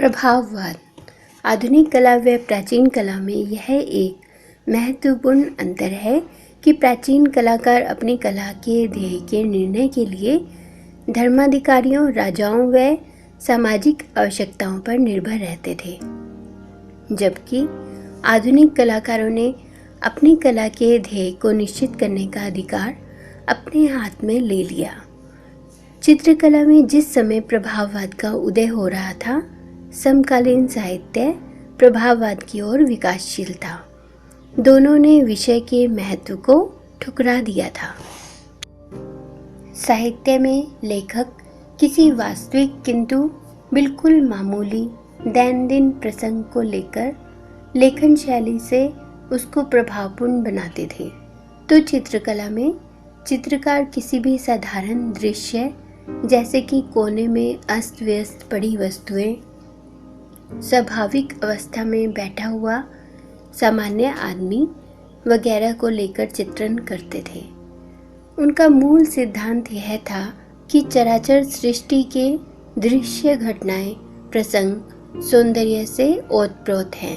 प्रभाववाद। आधुनिक कला व प्राचीन कला में यह एक महत्वपूर्ण अंतर है कि प्राचीन कलाकार अपनी कला के ध्येय के निर्णय के लिए धर्माधिकारियों, राजाओं व सामाजिक आवश्यकताओं पर निर्भर रहते थे, जबकि आधुनिक कलाकारों ने अपनी कला के ध्येय को निश्चित करने का अधिकार अपने हाथ में ले लिया। चित्रकला में जिस समय प्रभाववाद का उदय हो रहा था, समकालीन साहित्य प्रभाववाद की ओर विकासशील था। दोनों ने विषय के महत्व को ठुकरा दिया था। साहित्य में लेखक किसी वास्तविक किंतु बिल्कुल मामूली दैनंदिन प्रसंग को लेकर लेखन शैली से उसको प्रभावपूर्ण बनाते थे, तो चित्रकला में चित्रकार किसी भी साधारण दृश्य जैसे कि कोने में अस्त व्यस्त पड़ी वस्तुएं, स्वाभाविक अवस्था में बैठा हुआ सामान्य आदमी वगैरह को लेकर चित्रण करते थे। उनका मूल सिद्धांत यह था कि चराचर सृष्टि के दृश्य घटनाएं, प्रसंग सौंदर्य से ओतप्रोत हैं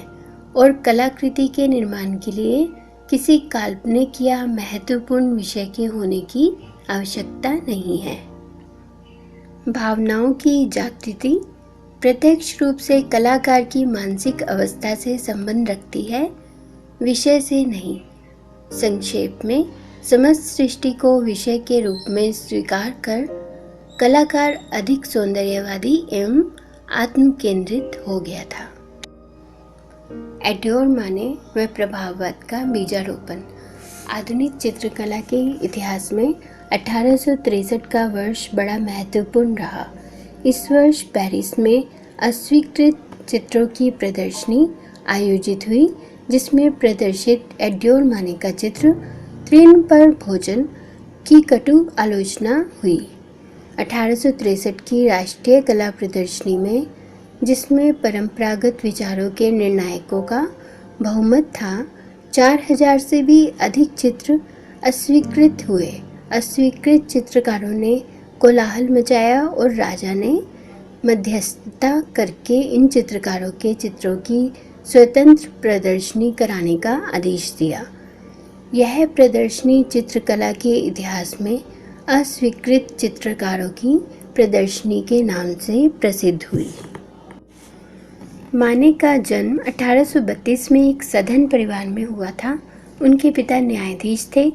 और कलाकृति के निर्माण के लिए किसी काल्पनिक या महत्वपूर्ण विषय के होने की आवश्यकता नहीं है। भावनाओं की जागृति प्रत्यक्ष रूप से कलाकार की मानसिक अवस्था से संबंध रखती है, विषय से नहीं। संक्षेप में, समस्त सृष्टि को विषय के रूप में स्वीकार कर कलाकार अधिक सौंदर्यवादी एवं आत्मकेंद्रित हो गया था। एडोर माने व प्रभाववाद का बीजारोपण। आधुनिक चित्रकला के इतिहास में 1863 का वर्ष बड़ा महत्वपूर्ण रहा। इस वर्ष पेरिस में अस्वीकृत चित्रों की प्रदर्शनी आयोजित हुई, जिसमें प्रदर्शित एडोर माने का चित्र तृण पर भोजन की कटु आलोचना हुई। 1863 की राष्ट्रीय कला प्रदर्शनी में, जिसमें परंपरागत विचारों के निर्णायकों का बहुमत था, 4000 से भी अधिक चित्र अस्वीकृत हुए। अस्वीकृत चित्रकारों ने कोलाहल मचाया और राजा ने मध्यस्थता करके इन चित्रकारों के चित्रों की स्वतंत्र प्रदर्शनी कराने का आदेश दिया। यह प्रदर्शनी चित्रकला के इतिहास में अस्वीकृत चित्रकारों की प्रदर्शनी के नाम से प्रसिद्ध हुई। माने का जन्म 1832 में एक सधन परिवार में हुआ था। उनके पिता न्यायाधीश थे।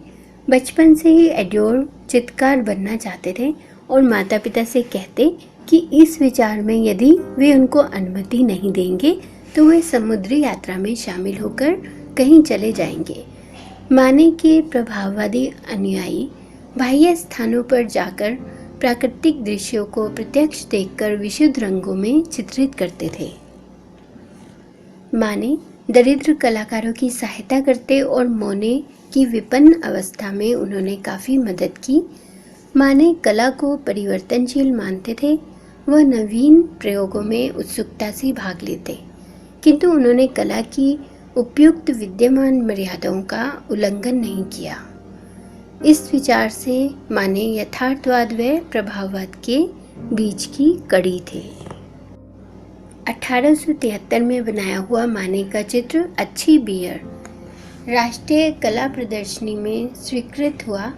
बचपन से ही एडोर चित्रकार बनना चाहते थे और माता पिता से कहते कि इस विचार में यदि वे उनको अनुमति नहीं देंगे तो वे समुद्री यात्रा में शामिल होकर कहीं चले जाएंगे। माने के प्रभाववादी अनुयायी बाह्य स्थानों पर जाकर प्राकृतिक दृश्यों को प्रत्यक्ष देखकर विशुद्ध रंगों में चित्रित करते थे। माने दरिद्र कलाकारों की सहायता करते और मोने की विपन्न अवस्था में उन्होंने काफ़ी मदद की। माने कला को परिवर्तनशील मानते थे। वह नवीन प्रयोगों में उत्सुकता से भाग लेते, किंतु उन्होंने कला की उपयुक्त विद्यमान मर्यादाओं का उल्लंघन नहीं किया। इस विचार से माने यथार्थवाद व प्रभाववाद के बीच की कड़ी थे। 1873 में बनाया हुआ माने का चित्र अच्छी बियर राष्ट्रीय कला प्रदर्शनी में स्वीकृत हुआ।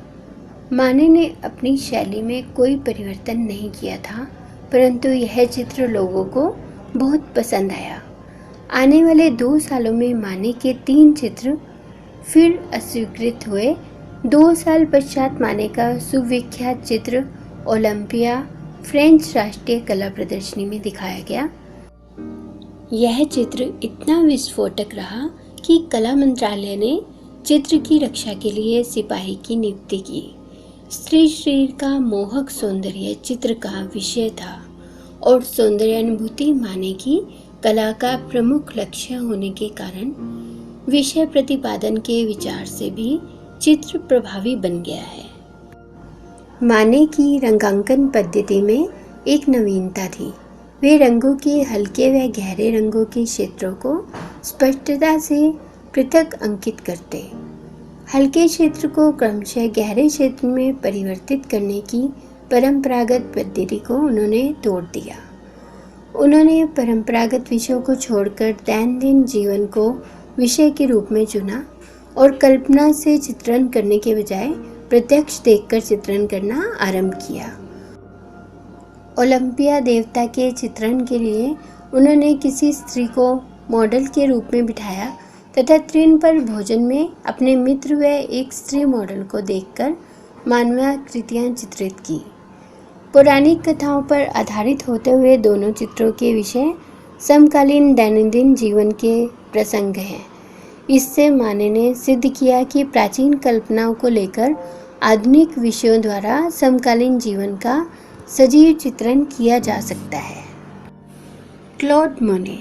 माने ने अपनी शैली में कोई परिवर्तन नहीं किया था, परंतु यह चित्र लोगों को बहुत पसंद आया। आने वाले 2 सालों में माने के 3 चित्र फिर अस्वीकृत हुए। 2 साल पश्चात माने का सुविख्यात चित्र ओलंपिया फ्रेंच राष्ट्रीय कला प्रदर्शनी में दिखाया गया। यह चित्र इतना विस्फोटक रहा कि कला मंत्रालय ने चित्र की रक्षा के लिए सिपाही की नियुक्ति की। स्त्री शरीर का मोहक सौंदर्य चित्र का विषय था और सौंदर्यानुभूति माने की कला का प्रमुख लक्ष्य होने के कारण विषय प्रतिपादन के विचार से भी चित्र प्रभावी बन गया है। माने की रंगांकन पद्धति में एक नवीनता थी। वे रंगों के हल्के व गहरे रंगों के क्षेत्रों को स्पष्टता से पृथक अंकित करते। हल्के क्षेत्र को क्रमशः गहरे क्षेत्र में परिवर्तित करने की परंपरागत पद्धति को उन्होंने तोड़ दिया। उन्होंने परंपरागत विषयों को छोड़कर दैनंदिन जीवन को विषय के रूप में चुना और कल्पना से चित्रण करने के बजाय प्रत्यक्ष देखकर चित्रण करना आरंभ किया। ओलंपिया देवता के चित्रण के लिए उन्होंने किसी स्त्री को मॉडल के रूप में बिठाया तथा तृण पर भोजन में अपने मित्र व एक स्त्री मॉडल को देखकर मानवाकृतियाँ चित्रित की। पौराणिक कथाओं पर आधारित होते हुए दोनों चित्रों के विषय समकालीन दैनंदिन जीवन के प्रसंग हैं। इससे माने ने सिद्ध किया कि प्राचीन कल्पनाओं को लेकर आधुनिक विषयों द्वारा समकालीन जीवन का सजीव चित्रण किया जा सकता है। क्लॉड मोने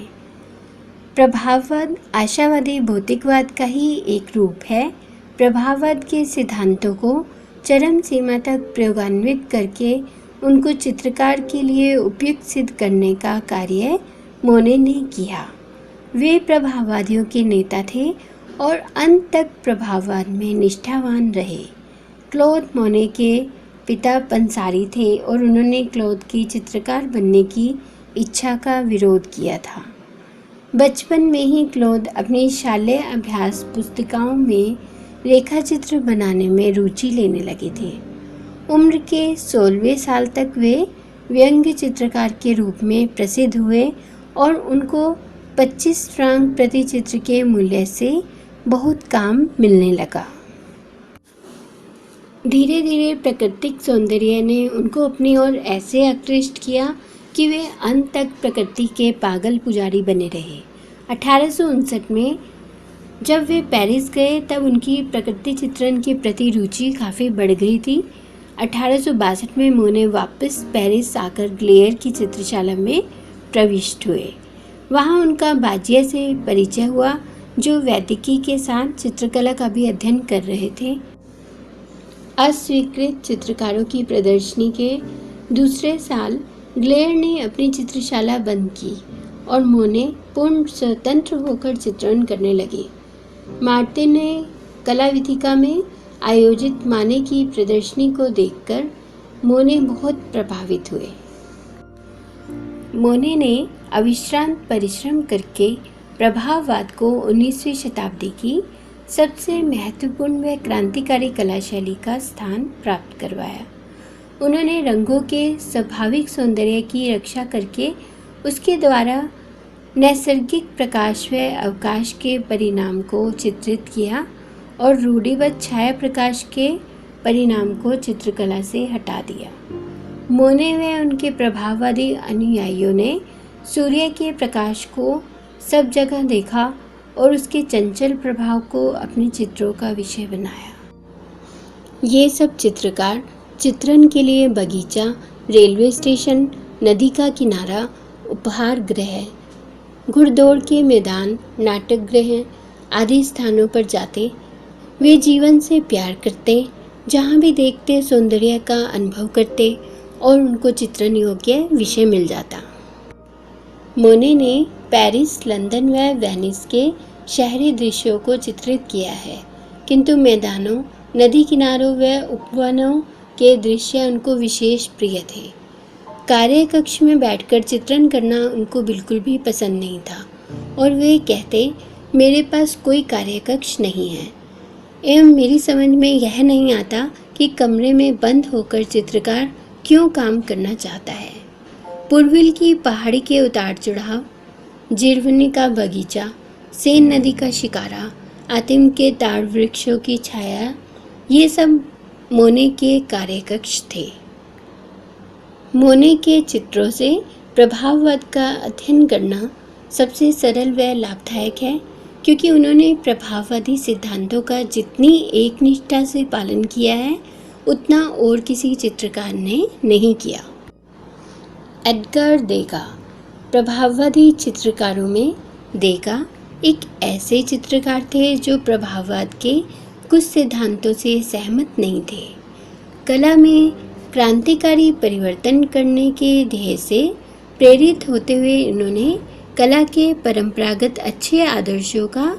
प्रभाववाद आशावादी भौतिकवाद का ही एक रूप है। प्रभाववाद के सिद्धांतों को चरम सीमा तक प्रयोगान्वित करके उनको चित्रकार के लिए उपयुक्त सिद्ध करने का कार्य मोने ने किया। वे प्रभाववादियों के नेता थे और अंत तक प्रभाववाद में निष्ठावान रहे। क्लॉड मोने के पिता पंसारी थे और उन्होंने क्लॉड की चित्रकार बनने की इच्छा का विरोध किया था। बचपन में ही क्लॉड अपनी शालेय अभ्यास पुस्तिकाओं में रेखाचित्र बनाने में रुचि लेने लगे थे। उम्र के 16वें साल तक वे व्यंग्य चित्रकार के रूप में प्रसिद्ध हुए और उनको 25 फ्रांक प्रति चित्र के मूल्य से बहुत काम मिलने लगा। धीरे धीरे प्राकृतिक सौंदर्य ने उनको अपनी ओर ऐसे आकृष्ट किया कि वे अंत तक प्रकृति के पागल पुजारी बने रहे। 1859 में जब वे पेरिस गए तब उनकी प्रकृति चित्रण के प्रति रुचि काफ़ी बढ़ गई थी। 1862 में मोने वापस पेरिस आकर ग्लेयर की चित्रशाला में प्रविष्ट हुए। वहाँ उनका बाजिया से परिचय हुआ, जो वैदिकी के साथ चित्रकला का भी अध्ययन कर रहे थे। अस्वीकृत चित्रकारों की प्रदर्शनी के दूसरे साल ग्लेयर ने अपनी चित्रशाला बंद की और मोने पूर्ण स्वतंत्र होकर चित्रण करने लगे। मार्ते ने कला विथिका में आयोजित माने की प्रदर्शनी को देखकर मोने बहुत प्रभावित हुए। मोने ने अविश्रांत परिश्रम करके प्रभाववाद को 19वीं शताब्दी की सबसे महत्वपूर्ण व क्रांतिकारी कला शैली का स्थान प्राप्त करवाया। उन्होंने रंगों के स्वाभाविक सौंदर्य की रक्षा करके उसके द्वारा नैसर्गिक प्रकाश व अवकाश के परिणाम को चित्रित किया और रूढ़िबद्ध छाया प्रकाश के परिणाम को चित्रकला से हटा दिया। मोने व उनके प्रभाववादी अनुयायियों ने सूर्य के प्रकाश को सब जगह देखा और उसके चंचल प्रभाव को अपने चित्रों का विषय बनाया। ये सब चित्रकार चित्रण के लिए बगीचा, रेलवे स्टेशन, नदी का किनारा, उपहार गृह, घुड़दौड़ के मैदान, नाटक गृह आदि स्थानों पर जाते। वे जीवन से प्यार करते, जहाँ भी देखते सौंदर्य का अनुभव करते और उनको चित्रण योग्य विषय मिल जाता। मोने ने पेरिस, लंदन व वेनिस के शहरी दृश्यों को चित्रित किया है, किंतु मैदानों, नदी किनारों व उपवनों के दृश्य उनको विशेष प्रिय थे। कार्य कक्ष में बैठकर चित्रण करना उनको बिल्कुल भी पसंद नहीं था और वे कहते, मेरे पास कोई कार्य कक्ष नहीं है एवं मेरी समझ में यह नहीं आता कि कमरे में बंद होकर चित्रकार क्यों काम करना चाहता है। पुरविल की पहाड़ी के उतार चढ़ाव, जिरवनी का बगीचा, सेन नदी का शिकारा, आतिम के ताड़ वृक्षों की छाया, ये सब मोने के कार्यकक्ष थे। मोने के चित्रों से प्रभाववाद का अध्ययन करना सबसे सरल व लाभदायक है, क्योंकि उन्होंने प्रभाववादी सिद्धांतों का जितनी एक निष्ठा से पालन किया है उतना और किसी चित्रकार ने नहीं किया। एडगर देगा। प्रभाववादी चित्रकारों में देगा एक ऐसे चित्रकार थे जो प्रभाववाद के कुछ सिद्धांतों से सहमत नहीं थे। कला में क्रांतिकारी परिवर्तन करने के ध्येय से प्रेरित होते हुए उन्होंने कला के परंपरागत अच्छे आदर्शों का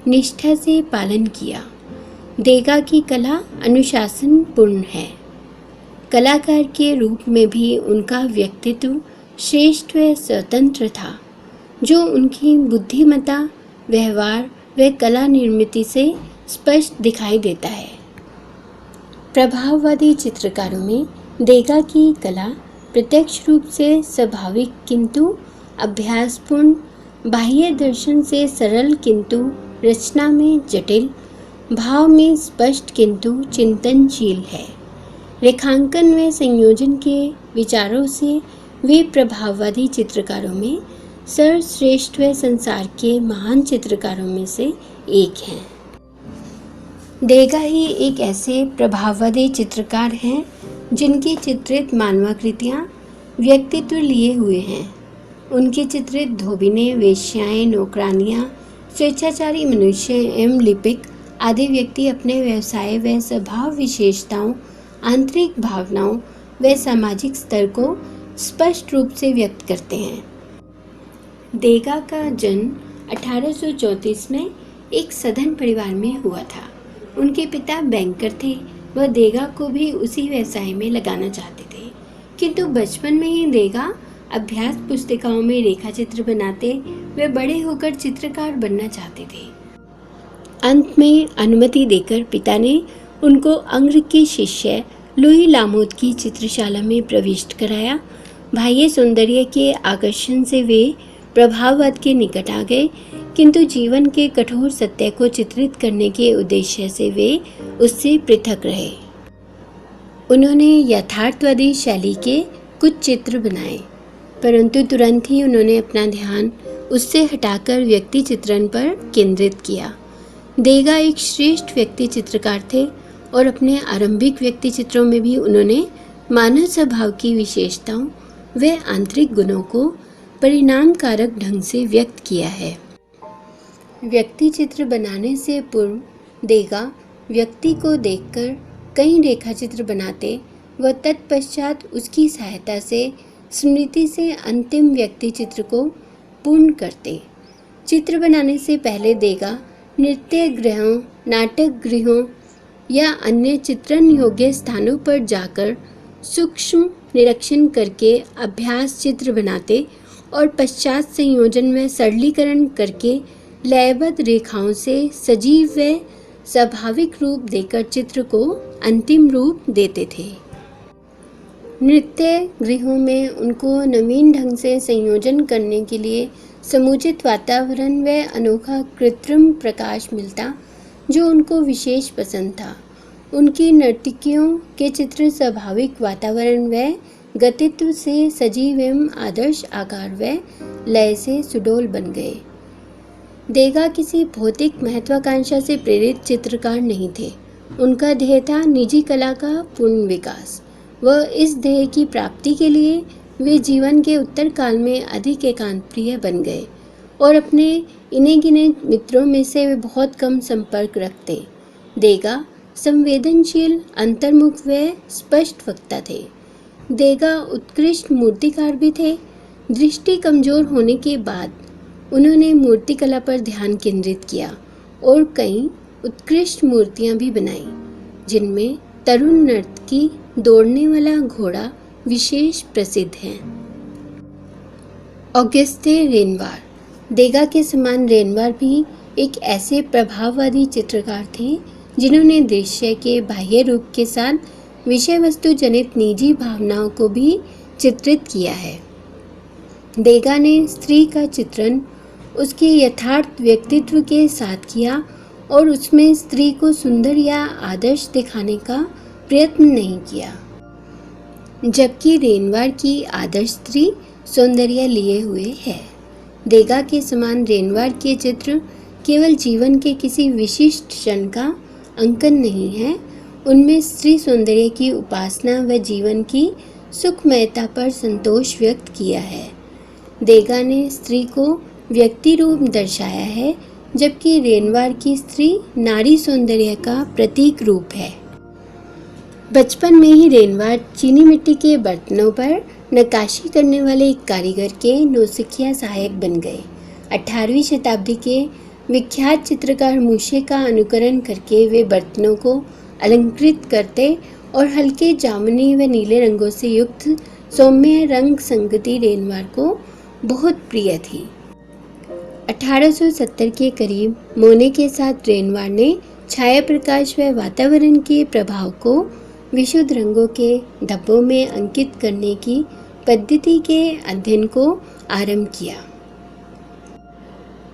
निष्ठा से पालन किया। देगा की कला अनुशासनपूर्ण है। कलाकार के रूप में भी उनका व्यक्तित्व श्रेष्ठ व स्वतंत्र था, जो उनकी बुद्धिमत्ता, व्यवहार व कला निर्मिति से स्पष्ट दिखाई देता है। प्रभाववादी चित्रकारों में देगा की कला प्रत्यक्ष रूप से स्वाभाविक किंतु अभ्यासपूर्ण, बाह्य दर्शन से सरल किंतु रचना में जटिल, भाव में स्पष्ट किंतु चिंतनशील है। रेखांकन व संयोजन के विचारों से वे प्रभाववादी चित्रकारों में सर्वश्रेष्ठ व संसार के महान चित्रकारों में से एक हैं। देगा ही एक ऐसे प्रभाववादी चित्रकार हैं जिनकी चित्रित मानवाकृतियाँ व्यक्तित्व लिए हुए हैं। उनकी चित्रित धोबिनें, वेश्याएं, नौकरानियाँ, स्वेच्छाचारी मनुष्य एवं लिपिक आदि व्यक्ति अपने व्यवसाय व स्वभाव विशेषताओं, आंतरिक भावनाओं व सामाजिक स्तर को स्पष्ट रूप से व्यक्त करते हैं। देगा का जन्म 1834 में एक सधन परिवार में हुआ था। उनके पिता बैंकर थे। वह देगा को भी उसी व्यवसाय में लगाना चाहते थे, किंतु बचपन में ही देगा अभ्यास पुस्तिकाओं में रेखा चित्र बनाते वे बड़े होकर चित्रकार बनना चाहते थे। अंत में अनुमति देकर पिता ने उनको अंग्र के शिष्य लुई लामोद की चित्रशाला में प्रविष्ट कराया। बाह्य सौंदर्य के आकर्षण से वे प्रभाववाद के निकट आ गए, किंतु जीवन के कठोर सत्य को चित्रित करने के उद्देश्य से वे उससे पृथक रहे। उन्होंने यथार्थवादी शैली के कुछ चित्र बनाए, परंतु तुरंत ही उन्होंने अपना ध्यान उससे हटाकर व्यक्ति चित्रण पर केंद्रित किया। देगा एक श्रेष्ठ व्यक्ति चित्रकार थे और अपने आरंभिक व्यक्ति चित्रों में भी उन्होंने मानव स्वभाव की विशेषताओं व आंतरिक गुणों को परिणाम कारक ढंग से व्यक्त किया है। व्यक्ति चित्र बनाने से पूर्व देगा व्यक्ति को देखकर कई रेखाचित्र बनाते व तत्पश्चात उसकी सहायता से स्मृति से अंतिम व्यक्ति चित्र को पूर्ण करते। चित्र बनाने से पहले देगा नृत्य गृहों, नाटक गृहों या अन्य चित्रण योग्य स्थानों पर जाकर सूक्ष्म निरीक्षण करके अभ्यास चित्र बनाते और पश्चात संयोजन में सरलीकरण करके लयबद्ध रेखाओं से सजीव व स्वाभाविक रूप देकर चित्र को अंतिम रूप देते थे। नृत्य गृहों में उनको नवीन ढंग से संयोजन करने के लिए समुचित वातावरण व अनोखा कृत्रिम प्रकाश मिलता, जो उनको विशेष पसंद था। उनकी नर्तकियों के चित्र स्वाभाविक वातावरण व गतित्व से सजीव एवं आदर्श आकार व लय से सुडौल बन गए। देगा किसी भौतिक महत्वाकांक्षा से प्रेरित चित्रकार नहीं थे। उनका ध्येय था निजी कला का पूर्ण विकास। वह इस ध्येय की प्राप्ति के लिए वे जीवन के उत्तर काल में अधिक एकांत प्रिय बन गए और अपने इन्हें गिने मित्रों में से वे बहुत कम संपर्क रखते। देगा संवेदनशील, अंतर्मुख व स्पष्ट वक्ता थे। देगा उत्कृष्ट मूर्तिकार भी थे। दृष्टि कमजोर होने के बाद उन्होंने मूर्तिकला पर ध्यान केंद्रित किया और कई उत्कृष्ट मूर्तियां भी बनाई, जिनमें तरुण नर्तकी दौड़ने वाला घोड़ा विशेष प्रसिद्ध है। ऑगस्ते रेनवार। देगा के समान रेनवार भी एक ऐसे प्रभाववादी चित्रकार थे जिन्होंने दृश्य के बाह्य रूप के साथ विषय वस्तु जनित निजी भावनाओं को भी चित्रित किया है। देगा ने स्त्री का चित्रण उसके यथार्थ व्यक्तित्व के साथ किया और उसमें स्त्री को सुंदर या आदर्श दिखाने का प्रयत्न नहीं किया, जबकि रेनवार की आदर्श स्त्री सौंदर्य लिए हुए है। देगा के समान रेनवार के चित्र केवल जीवन के किसी विशिष्ट क्षण का अंकन नहीं है, उनमें स्त्री सौंदर्य की उपासना व जीवन की सुखमयता पर संतोष व्यक्त किया है। देगा ने स्त्री को व्यक्ति रूप दर्शाया है, जबकि रेनवार की स्त्री नारी सौंदर्य का प्रतीक रूप है। बचपन में ही रेनवार चीनी मिट्टी के बर्तनों पर नक्काशी करने वाले एक कारीगर के नौसिखिया सहायक बन गए। 18वीं शताब्दी के विख्यात चित्रकार मूशे का अनुकरण करके वे बर्तनों को अलंकृत करते और हल्के जामुनी व नीले रंगों से युक्त सौम्य रंग संगति रेनवार को बहुत प्रिय थी। 1870 के करीब मोने के साथ रेनवार ने छाया प्रकाश व वातावरण के प्रभाव को विशुद्ध रंगों के धब्बों में अंकित करने की पद्धति के अध्ययन को आरंभ किया।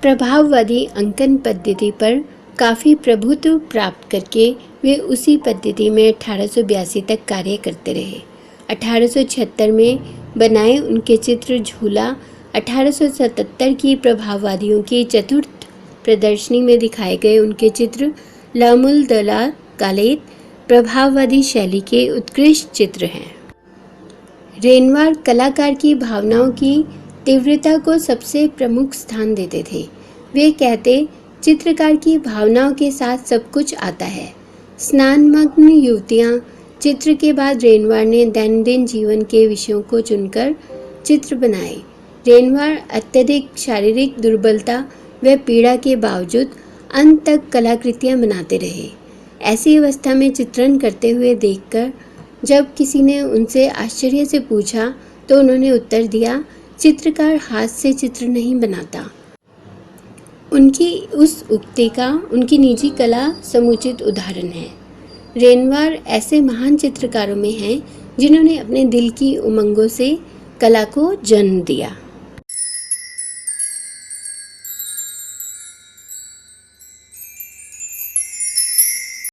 प्रभाववादी अंकन पद्धति पर काफ़ी प्रभुत्व प्राप्त करके वे उसी पद्धति में 1882 तक कार्य करते रहे। 1876 में बनाए उनके चित्र झूला 1877 की प्रभाववादियों की चतुर्थ प्रदर्शनी में दिखाए गए उनके चित्र लामुल दला कालेत प्रभाववादी शैली के उत्कृष्ट चित्र हैं। रेनवार कलाकार की भावनाओं की तीव्रता को सबसे प्रमुख स्थान देते थे। वे कहते, चित्रकार की भावनाओं के साथ सब कुछ आता है। स्नानमग्न युवतियाँ चित्र के बाद रेनवार ने दैनंदिन जीवन के विषयों को चुनकर चित्र बनाए। रेनवार अत्यधिक शारीरिक दुर्बलता व पीड़ा के बावजूद अंत तक कलाकृतियाँ बनाते रहे। ऐसी अवस्था में चित्रण करते हुए देखकर जब किसी ने उनसे आश्चर्य से पूछा तो उन्होंने उत्तर दिया, चित्रकार हाथ से चित्र नहीं बनाता। उनकी उस उक्ति का उनकी निजी कला समुचित उदाहरण है। रेनवार ऐसे महान चित्रकारों में हैं जिन्होंने अपने दिल की उमंगों से कला को जन्म दिया।